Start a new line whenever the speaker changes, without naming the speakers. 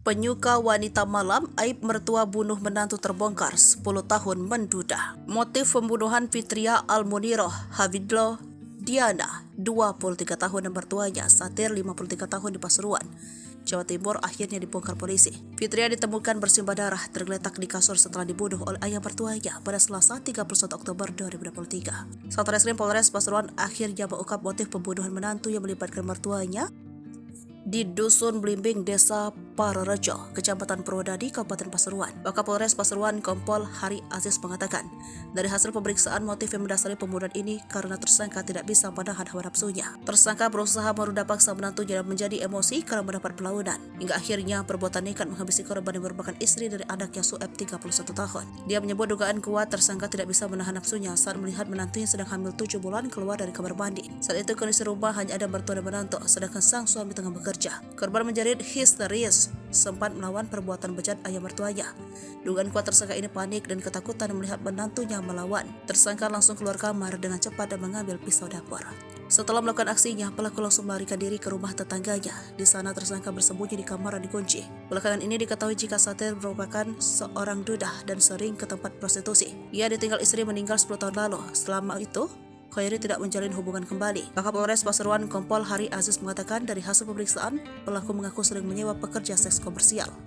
Penyuka wanita malam, aib mertua bunuh menantu terbongkar, 10 tahun menduda. Motif pembunuhan Fitria Almuniroh Hafidlo Diana, 23 tahun dan mertuanya Satir, 53 tahun di Pasuruan, Jawa Timur akhirnya dibongkar polisi. Fitria ditemukan bersimbah darah tergeletak di kasur setelah dibunuh oleh ayah mertuanya pada Selasa 31 Oktober 2023. Satreskrim Polres Pasuruan akhirnya mengungkap motif pembunuhan menantu yang melibatkan mertuanya di Dusun Blimbing, Desa Pararejo, Kecamatan Purwodadi, Kabupaten Pasuruan. Wakapolres Pasuruan Kompol Hari Aziz mengatakan, dari hasil pemeriksaan motif yang mendasari pembunuhan ini karena tersangka tidak bisa menahan hawa nafsunya. Tersangka berusaha merudak paksa menantunya dan menjadi emosi karena mendapat perlawanan. Hingga akhirnya perbuatan nekat menghabisi korban yang merupakan istri dari anaknya Sueb 31 tahun. Dia menyebut dugaan kuat tersangka tidak bisa menahan nafsunya saat melihat menantunya sedang hamil 7 bulan keluar dari kamar mandi. Saat itu kondisi rumah hanya ada mertua dan menantu, sedangkan sang suami tengah bekerja. Korban menjerit histeris sempat melawan perbuatan bejat ayah mertuanya. Dugaan kuat tersangka ini panik dan ketakutan melihat menantunya melawan. Tersangka langsung keluar kamar dengan cepat dan mengambil pisau dapur. Setelah melakukan aksinya, pelaku langsung melarikan diri ke rumah tetangganya. Di sana tersangka bersembunyi di kamar dan dikunci. Belakangan ini diketahui jika Satir merupakan seorang duda dan sering ke tempat prostitusi. Ia ditinggal istri meninggal 10 tahun lalu. Selama itu, Khairi tidak menjalin hubungan kembali. Kapolres Pasuruan Kompol Hari Aziz mengatakan dari hasil pemeriksaan, pelaku mengaku sering menyewa pekerja seks komersial.